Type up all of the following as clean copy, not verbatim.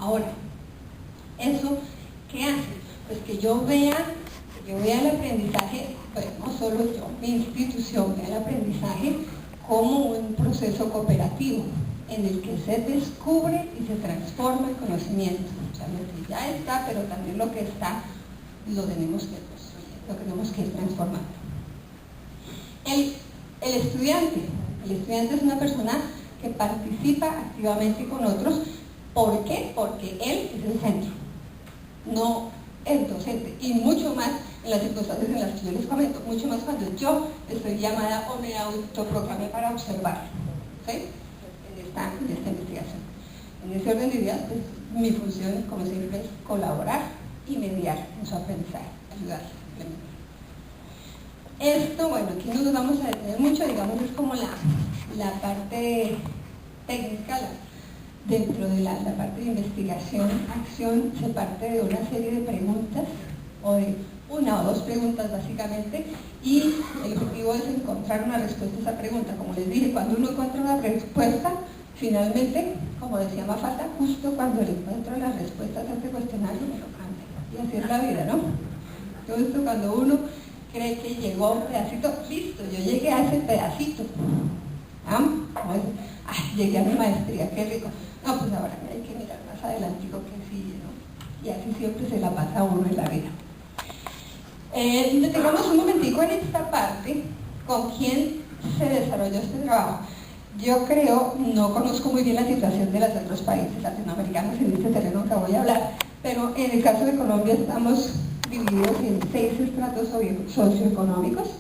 Ahora, ¿eso qué hace? Pues que yo vea el aprendizaje, pues no solo yo, mi institución vea el aprendizaje como un proceso cooperativo en el que se descubre y se transforma el conocimiento. O sea, lo que ya está, pero también lo que está, lo tenemos que construir, lo tenemos que ir transformando. El estudiante es una persona que participa activamente con otros. ¿Por qué? Porque él es el centro, no el docente, y mucho más en las circunstancias en las que yo les comento, mucho más cuando yo estoy llamada o me autoproclamé para observar, ¿sí? en esta investigación. En ese orden de ideas, pues, mi función, como siempre, es colaborar y mediar en su aprendizaje, ayudar, implementar. Esto, bueno, aquí no nos vamos a detener mucho, digamos, es como la parte técnica, dentro de la parte de investigación, acción, se parte de una serie de preguntas, o de una o dos preguntas básicamente, y el objetivo es encontrar una respuesta a esa pregunta. Como les dije, cuando uno encuentra una respuesta, finalmente, como decía Mafalda, justo cuando le encuentro las respuestas a este cuestionario, me lo cambia. Y así es la vida, ¿no? Todo esto cuando uno cree que llegó a un pedacito, listo, yo llegué a ese pedacito. Llegué a mi maestría, qué rico. No, pues ahora hay que mirar más adelantico que sigue, ¿no? Y así siempre se la pasa a uno en la vida. Detengamos un momentico en esta parte, con quién se desarrolló este trabajo. Yo creo, no conozco muy bien la situación de los otros países latinoamericanos en este terreno que voy a hablar, pero en el caso de Colombia estamos divididos en 6 estratos socioeconómicos,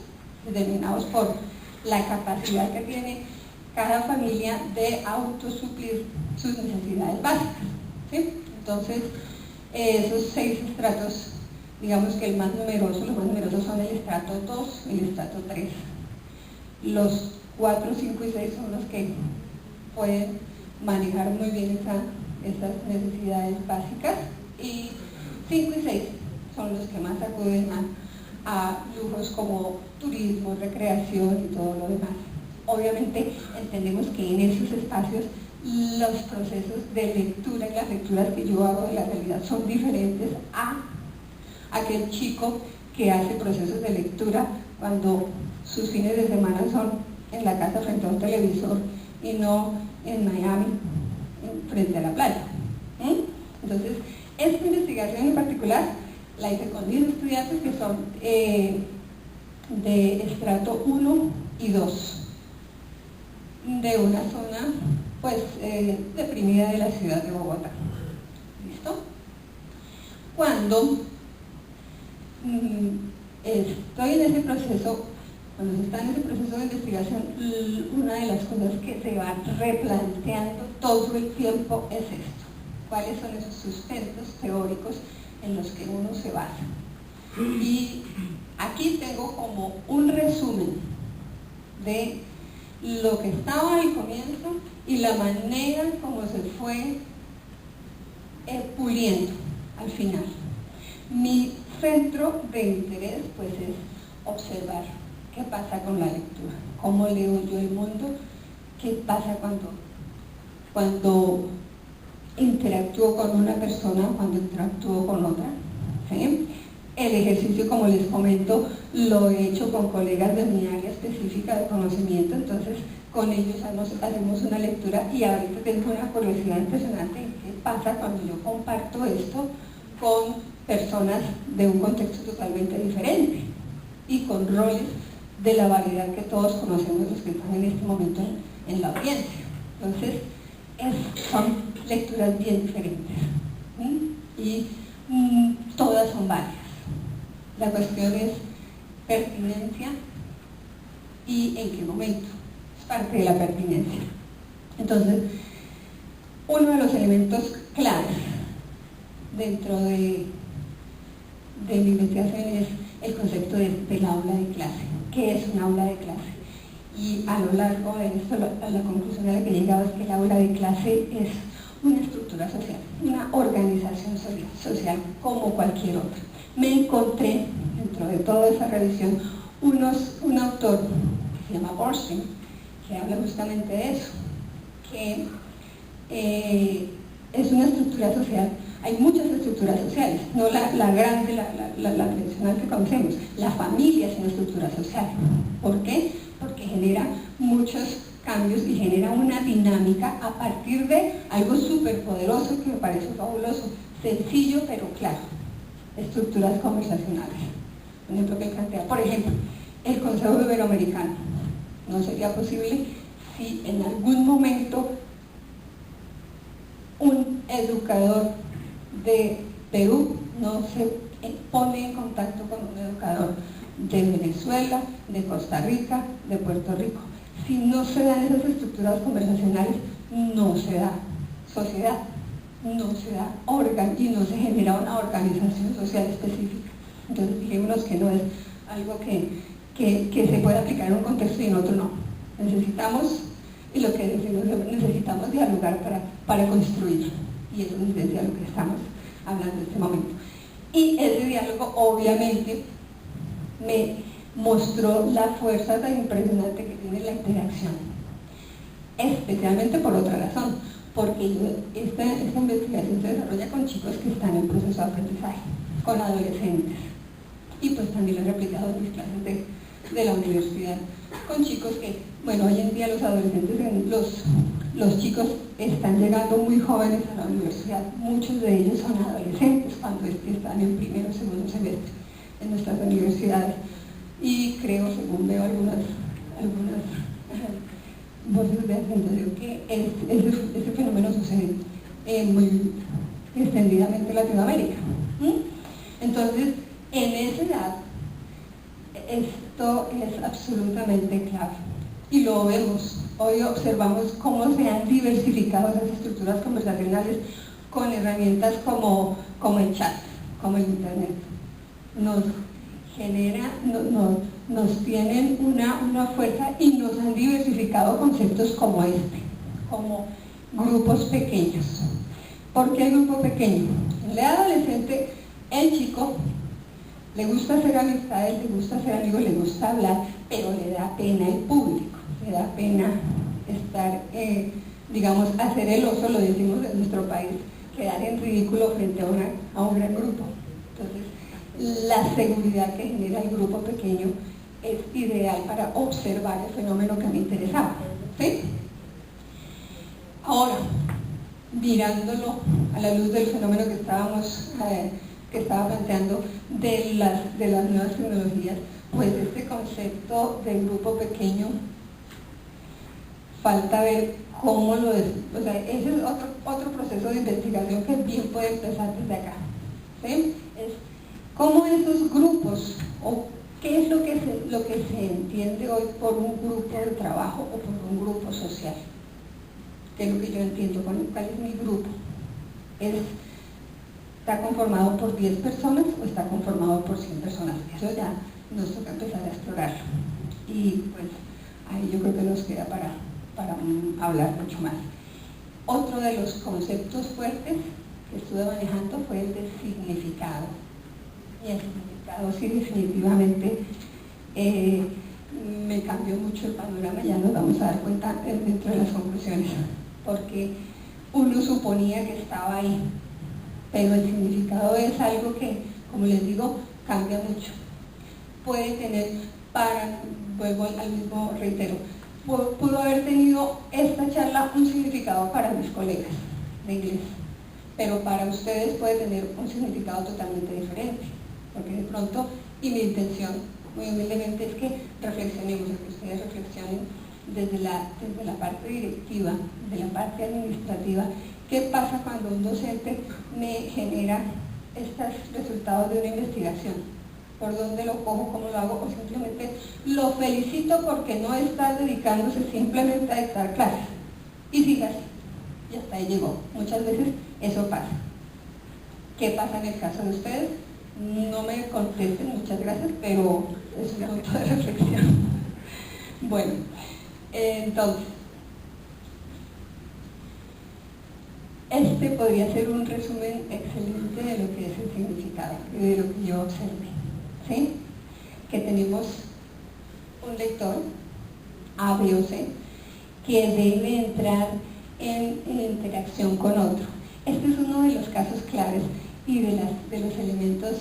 determinados por la capacidad que tiene cada familia de autosuplir sus necesidades básicas, ¿sí? Entonces, esos 6 estratos, digamos que los más numerosos son el estrato 2 y el estrato 3. Los 4, 5 y 6 son los que pueden manejar muy bien esas necesidades básicas, y 5 y 6 son los que más acuden a lujos como turismo, recreación y todo lo demás. Obviamente entendemos que en esos espacios los procesos de lectura y las lecturas que yo hago de la realidad son diferentes a aquel chico que hace procesos de lectura cuando sus fines de semana son en la casa frente a un televisor y no en Miami frente a la playa. Entonces, esta investigación en particular la hice con 10 estudiantes que son de estrato 1 y 2, de una zona pues deprimida de la ciudad de Bogotá. ¿Listo? Cuando estoy en ese proceso, cuando se está en ese proceso de investigación, una de las cosas que se va replanteando todo el tiempo es esto: cuáles son esos sustentos teóricos en los que uno se basa. Y aquí tengo como un resumen de lo que estaba al comienzo y la manera como se fue puliendo al final. Mi centro de interés pues es observar qué pasa con la lectura, cómo leo yo el mundo, qué pasa cuando interactúo con una persona, cuando interactúo con otra, ¿sí? El ejercicio, como les comento, lo he hecho con colegas de mi área específica de conocimiento, entonces con ellos hacemos una lectura, y ahorita tengo una curiosidad impresionante en qué pasa cuando yo comparto esto con personas de un contexto totalmente diferente y con roles de la variedad que todos conocemos los que están en este momento en la audiencia. Entonces, son lecturas bien diferentes, ¿sí? Y todas son válidas. La cuestión es pertinencia y en qué momento. Es parte de la pertinencia. Entonces, uno de los elementos claves dentro de mi investigación es el concepto del aula de clase. ¿Qué es un aula de clase? Y a lo largo de esto, la conclusión a la que he llegado es que el aula de clase es una estructura social, una organización social como cualquier otra. Me encontré, dentro de toda esa revisión, un autor que se llama Bernstein, que habla justamente de eso, que es una estructura social. Hay muchas estructuras sociales, no la grande, la tradicional que conocemos. La familia es una estructura social. ¿Por qué? Porque genera muchos cambios y genera una dinámica a partir de algo súper poderoso que me parece fabuloso, sencillo pero claro: estructuras conversacionales. Un ejemplo que plantea, por ejemplo, el Consejo Iberoamericano. No sería posible si en algún momento un educador de Perú no se pone en contacto con un educador de Venezuela, de Costa Rica, de Puerto Rico. Si no se dan esas estructuras conversacionales, no se da sociedad, no se da órgano y no se genera una organización social específica. Entonces, fijémonos que no es algo que se puede aplicar en un contexto y en otro no. Necesitamos, y lo que decimos, necesitamos dialogar para construir, y eso es de lo que estamos hablando en este momento. Y ese diálogo obviamente me mostró la fuerza tan impresionante que tiene la interacción, especialmente por otra razón, porque esta investigación se desarrolla con chicos que están en proceso de aprendizaje, con adolescentes, y pues también lo he replicado en mis clases de la universidad, con chicos que, bueno, hoy en día los adolescentes, los chicos están llegando muy jóvenes a la universidad, muchos de ellos son adolescentes cuando están en primero o segundo semestre en nuestras universidades, y creo, según veo algunas voces de argumentación, que ese fenómeno sucede muy extendidamente en Latinoamérica. Entonces, en esa edad, esto es absolutamente clave, y lo vemos. Hoy observamos cómo se han diversificado esas estructuras conversacionales con herramientas como el chat, como el internet. Nos genera, nos tienen una fuerza, y nos han diversificado conceptos como como grupos pequeños. ¿Por qué el grupo pequeño? En la adolescente, el chico le gusta hacer amistades, le gusta hacer amigos, le gusta hablar, pero le da pena el público, le da pena estar, digamos, hacer el oso, lo decimos en nuestro país, quedar en ridículo frente a un gran grupo. Entonces, la seguridad que genera el grupo pequeño es ideal para observar el fenómeno que me interesaba, ¿sí? Ahora, mirándolo a la luz del fenómeno que estaba planteando de las nuevas tecnologías, pues este concepto del grupo pequeño falta ver cómo lo es. O sea, ese es otro proceso de investigación que bien puede empezar desde acá, ¿sí? Es cómo esos grupos, o qué es lo que se entiende hoy por un grupo de trabajo o por un grupo social. ¿Qué es lo que yo entiendo? ¿Cuál es mi grupo? ¿Está conformado por 10 personas o está conformado por 100 personas? Eso ya nos toca empezar a explorarlo. Y pues ahí yo creo que nos queda para hablar mucho más. Otro de los conceptos fuertes que estuve manejando fue el de significado. Y el significado sí definitivamente me cambió mucho el panorama, ya nos vamos a dar cuenta dentro de las conclusiones, porque uno suponía que estaba ahí, pero el significado es algo que, como les digo, cambia mucho. Puede tener, vuelvo al mismo, reitero, pudo haber tenido esta charla un significado para mis colegas de inglés, pero para ustedes puede tener un significado totalmente diferente, porque de pronto, y mi intención muy humildemente es que reflexionemos, que ustedes reflexionen desde la parte directiva, de la parte administrativa. ¿Qué pasa cuando un docente me genera estos resultados de una investigación? ¿Por dónde lo cojo? ¿Cómo lo hago? O simplemente lo felicito porque no está dedicándose simplemente a dictar clases. Y sigas, y hasta ahí llegó. Muchas veces eso pasa. ¿Qué pasa en el caso de ustedes? No me contesten, muchas gracias, pero es un punto de reflexión. Bueno, entonces, este podría ser un resumen excelente de lo que es el significado y de lo que yo observé, ¿sí? Que tenemos un lector, A, B o C, que debe entrar en interacción con otro, Este es uno de los casos claves y de los elementos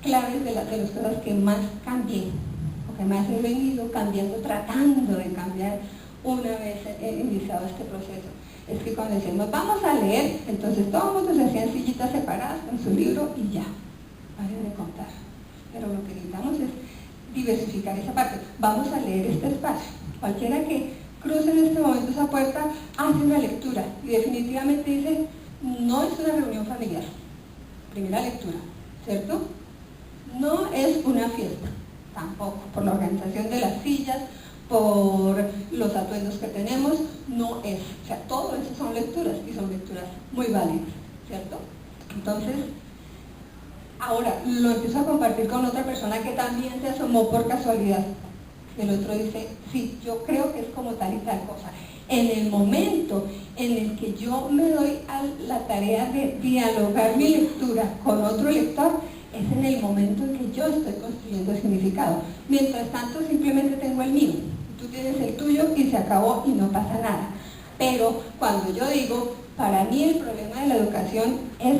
claves de las cosas que más cambié, o que más he venido cambiando, tratando de cambiar una vez iniciado este proceso. Es que cuando decimos vamos a leer, entonces todo el mundo se hacía en sillitas separadas con su libro y ya, paren de contar. Pero lo que necesitamos es diversificar esa parte. Vamos a leer este espacio. Cualquiera que cruce en este momento esa puerta hace una lectura y definitivamente dice, no es una reunión familiar. Primera lectura, ¿cierto? No es una fiesta, tampoco, por la organización de las sillas, por los atuendos que tenemos, no es. O sea, todo eso son lecturas y son lecturas muy válidas, ¿cierto? Entonces, ahora lo empiezo a compartir con otra persona que también se asomó por casualidad. El otro dice, sí, yo creo que es como tal y tal cosa. En el momento en el que yo me doy a la tarea de dialogar mi lectura con otro lector, es en el momento en que yo estoy construyendo el significado. Mientras tanto, simplemente tengo el mío. Tú tienes el tuyo y se acabó y no pasa nada. Pero cuando yo digo, para mí el problema de la educación es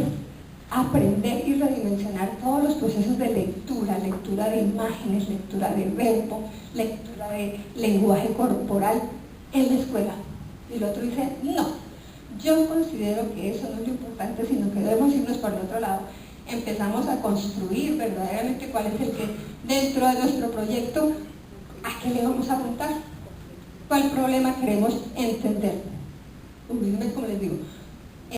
aprender y redimensionar todos los procesos de lectura, lectura de imágenes, lectura de verbo, lectura de lenguaje corporal en la escuela. Y el otro dice, no, yo considero que eso no es lo importante, sino que debemos irnos por el otro lado. Empezamos a construir verdaderamente cuál es el que dentro de nuestro proyecto, ¿a qué le vamos a apuntar? ¿Cuál problema queremos entender? Humildemente, como les digo,